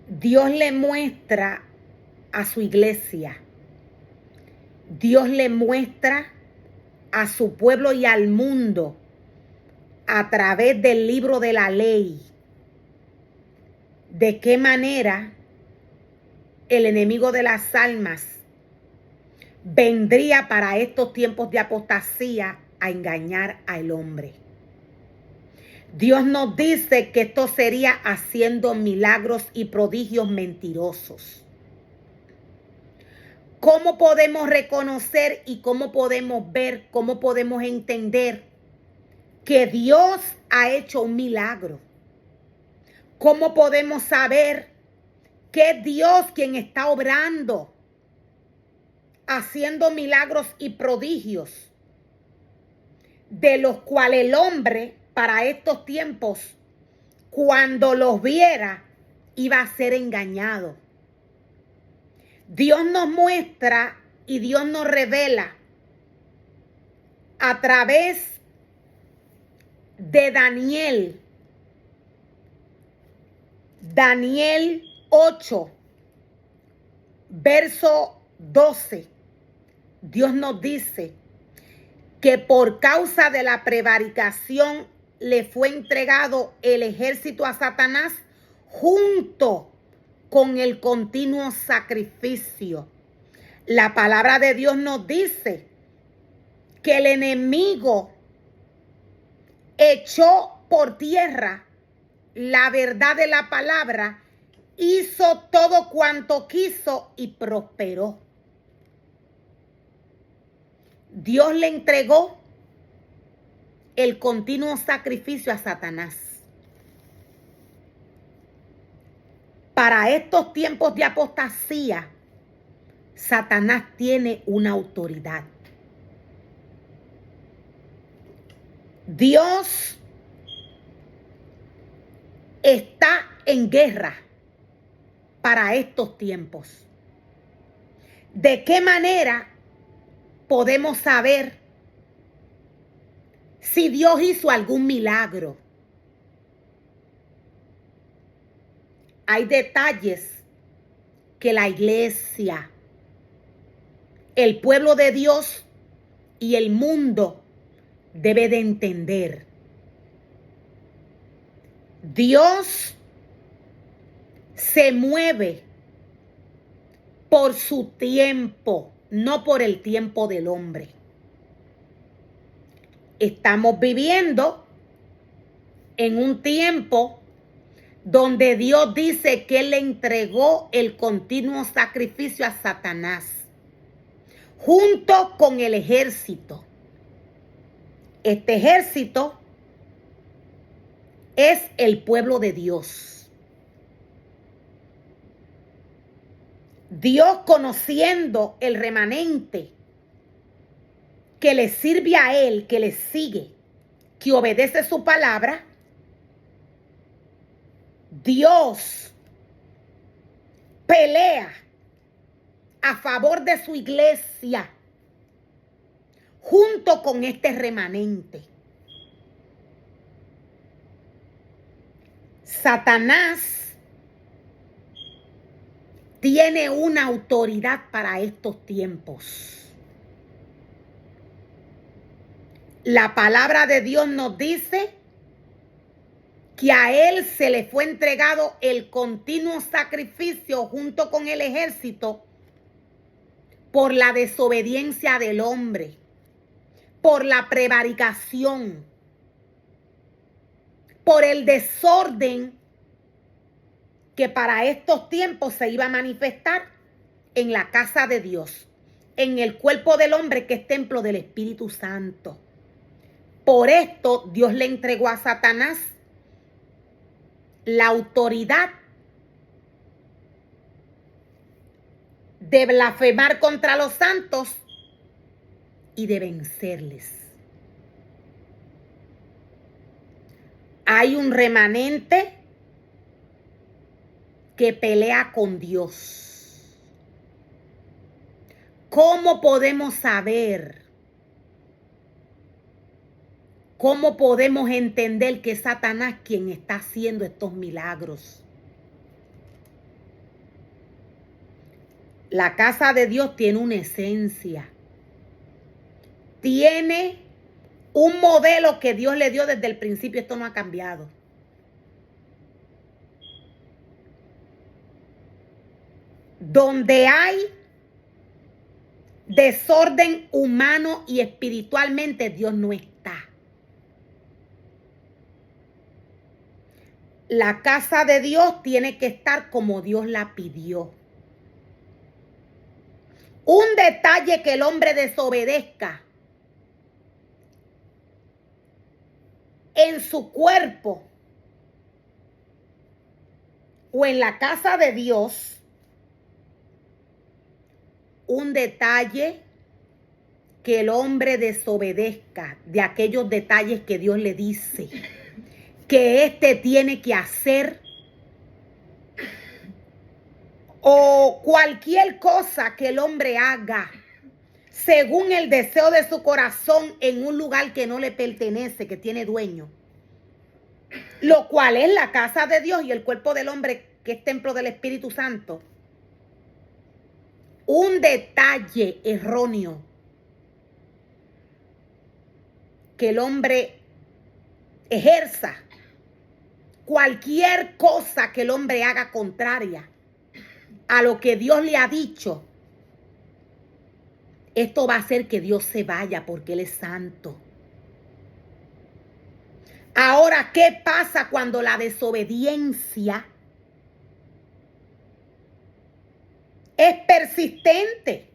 Dios le muestra a su iglesia, Dios le muestra a su pueblo y al mundo a través del libro de la ley de qué manera el enemigo de las almas vendría para estos tiempos de apostasía a engañar al hombre. Dios nos dice que esto sería haciendo milagros y prodigios mentirosos. ¿Cómo podemos reconocer y cómo podemos ver, cómo podemos entender que Dios ha hecho un milagro? ¿Cómo podemos saber que es Dios quien está obrando, haciendo milagros y prodigios, de los cuales el hombre para estos tiempos, cuando los viera, iba a ser engañado? Dios nos muestra y Dios nos revela a través de Daniel 8, verso 12. Dios nos dice que por causa de la prevaricación le fue entregado el ejército a Satanás junto con el continuo sacrificio. La palabra de Dios nos dice que el enemigo echó por tierra la verdad de la palabra, hizo todo cuanto quiso y prosperó. Dios le entregó el continuo sacrificio a Satanás. Para estos tiempos de apostasía, Satanás tiene una autoridad. Dios está en guerra para estos tiempos. ¿De qué manera podemos saber si Dios hizo algún milagro? Hay detalles que la iglesia, el pueblo de Dios y el mundo debe de entender. Dios se mueve por su tiempo, no por el tiempo del hombre. Estamos viviendo en un tiempo donde Dios dice que Él le entregó el continuo sacrificio a Satanás, junto con el ejército. Este ejército es el pueblo de Dios. Dios, conociendo el remanente que le sirve a Él, que le sigue, que obedece su palabra, Dios pelea a favor de su iglesia junto con este remanente. Satanás tiene una autoridad para estos tiempos. La palabra de Dios nos dice que a él se le fue entregado el continuo sacrificio junto con el ejército por la desobediencia del hombre, por la prevaricación, por el desorden que para estos tiempos se iba a manifestar en la casa de Dios, en el cuerpo del hombre que es templo del Espíritu Santo. Por esto Dios le entregó a Satanás la autoridad de blasfemar contra los santos y de vencerles. Hay un remanente que pelea con Dios. ¿Cómo podemos saber? ¿Cómo podemos entender que es Satanás quien está haciendo estos milagros? La casa de Dios tiene una esencia. Tiene un modelo que Dios le dio desde el principio. Esto no ha cambiado. Donde hay desorden humano y espiritualmente, Dios no está. La casa de Dios tiene que estar como Dios la pidió. Un detalle que el hombre desobedezca en su cuerpo o en la casa de Dios, un detalle que el hombre desobedezca de aquellos detalles que Dios le dice que éste tiene que hacer, o cualquier cosa que el hombre haga según el deseo de su corazón en un lugar que no le pertenece, que tiene dueño, lo cual es la casa de Dios y el cuerpo del hombre, que es templo del Espíritu Santo. Un detalle erróneo que el hombre ejerza, cualquier cosa que el hombre haga contraria a lo que Dios le ha dicho, esto va a hacer que Dios se vaya porque Él es santo. Ahora, ¿qué pasa cuando la desobediencia es persistente?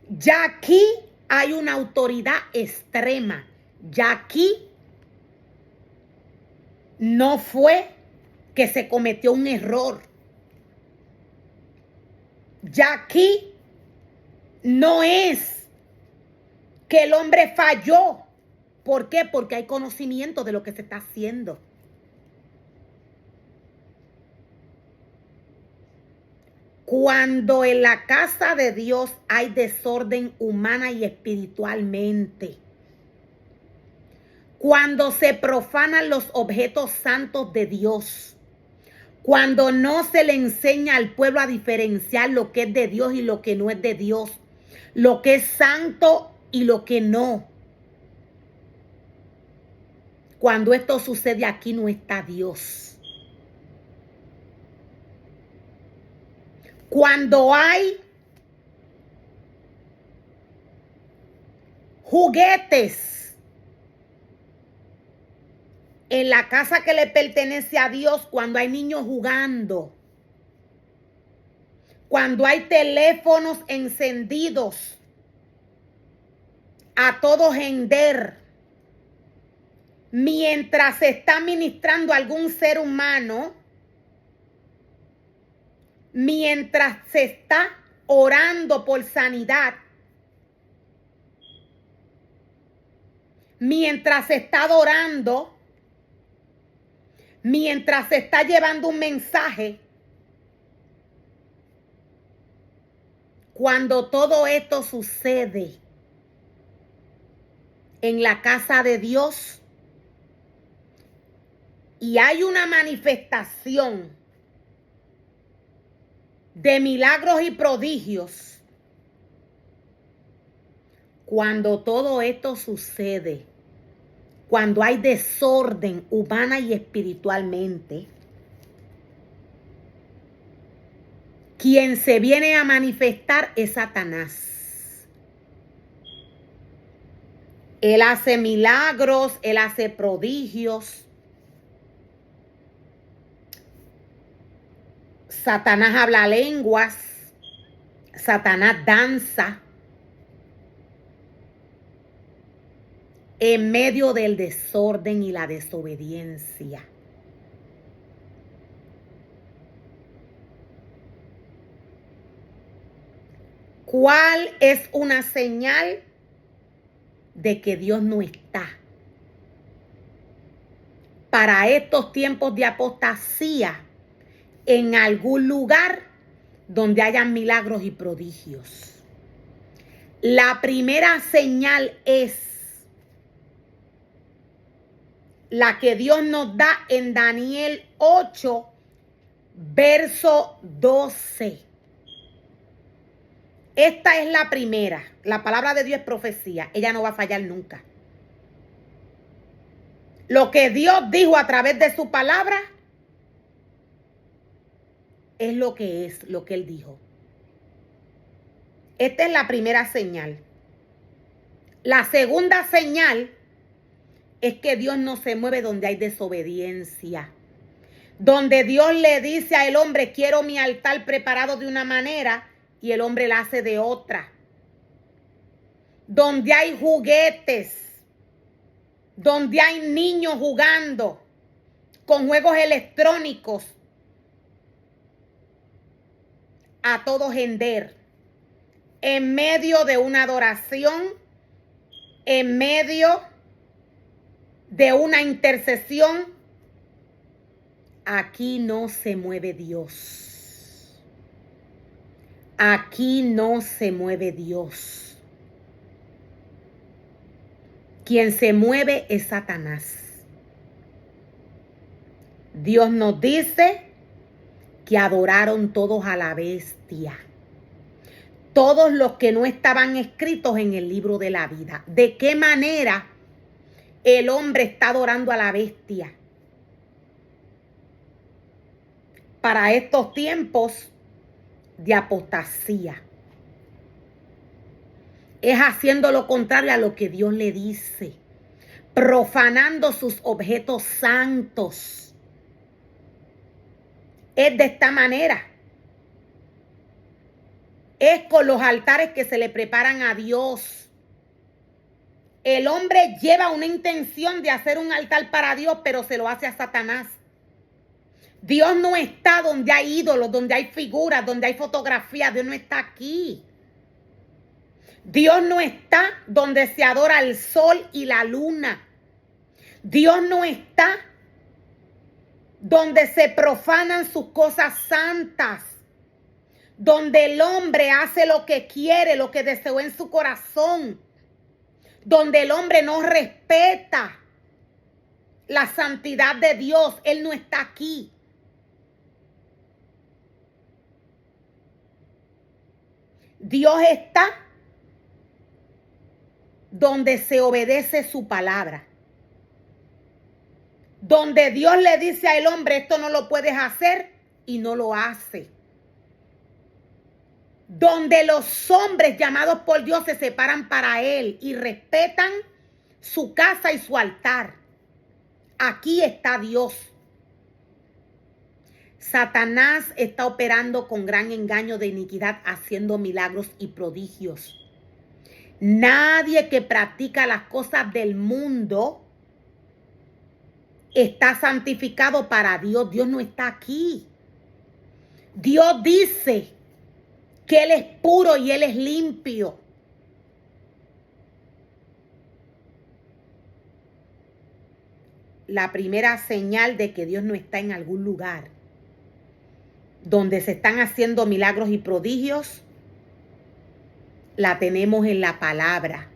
Ya aquí hay una autoridad extrema. Ya aquí no fue que se cometió un error. Ya aquí no es que el hombre falló. ¿Por qué? Porque hay conocimiento de lo que se está haciendo. Cuando en la casa de Dios hay desorden humana y espiritualmente, cuando se profanan los objetos santos de Dios, cuando no se le enseña al pueblo a diferenciar lo que es de Dios y lo que no es de Dios, lo que es santo y lo que no. Cuando esto sucede, aquí no está Dios. Cuando hay juguetes en la casa que le pertenece a Dios, cuando hay niños jugando, cuando hay teléfonos encendidos a todo gender, mientras se está ministrando a algún ser humano, mientras se está orando por sanidad, mientras se está adorando, mientras se está llevando un mensaje, cuando todo esto sucede en la casa de Dios y hay una manifestación de milagros y prodigios, cuando todo esto sucede, cuando hay desorden humana y espiritualmente, quien se viene a manifestar es Satanás. Él hace milagros, él hace prodigios. Satanás habla lenguas. Satanás danza. En medio del desorden y la desobediencia. ¿Cuál es una señal de que Dios no está? Para estos tiempos de apostasía, en algún lugar donde hayan milagros y prodigios. La primera señal es la que Dios nos da en Daniel 8, verso 12. Esta es la primera. La palabra de Dios es profecía. Ella no va a fallar nunca. Lo que Dios dijo a través de su palabra es, lo que Él dijo. Esta es la primera señal. La segunda señal es que Dios no se mueve donde hay desobediencia. Donde Dios le dice al hombre, quiero mi altar preparado de una manera, y el hombre la hace de otra. Donde hay juguetes, donde hay niños jugando con juegos electrónicos a todo gender, en medio de una adoración, en medio de una intercesión, aquí no se mueve Dios. Aquí no se mueve Dios. Quien se mueve es Satanás. Dios nos dice que adoraron todos a la bestia. Todos los que no estaban escritos en el libro de la vida. ¿De qué manera el hombre está adorando a la bestia? Para estos tiempos de apostasía. Es haciendo lo contrario a lo que Dios le dice. Profanando sus objetos santos. Es de esta manera. Es con los altares que se le preparan a Dios. El hombre lleva una intención de hacer un altar para Dios, pero se lo hace a Satanás. Dios no está donde hay ídolos, donde hay figuras, donde hay fotografías. Dios no está aquí. Dios no está donde se adora el sol y la luna. Dios no está donde se profanan sus cosas santas. Donde el hombre hace lo que quiere, lo que deseó en su corazón. Donde el hombre no respeta la santidad de Dios. Él no está aquí. Dios está donde se obedece su palabra. Donde Dios le dice al hombre, esto no lo puedes hacer, y no lo hace. Donde los hombres llamados por Dios se separan para Él y respetan su casa y su altar. Aquí está Dios. Satanás está operando con gran engaño de iniquidad, haciendo milagros y prodigios. Nadie que practica las cosas del mundo está santificado para Dios. Dios no está aquí. Dios dice que Él es puro y Él es limpio. La primera señal de que Dios no está en algún lugar donde se están haciendo milagros y prodigios, la tenemos en la palabra.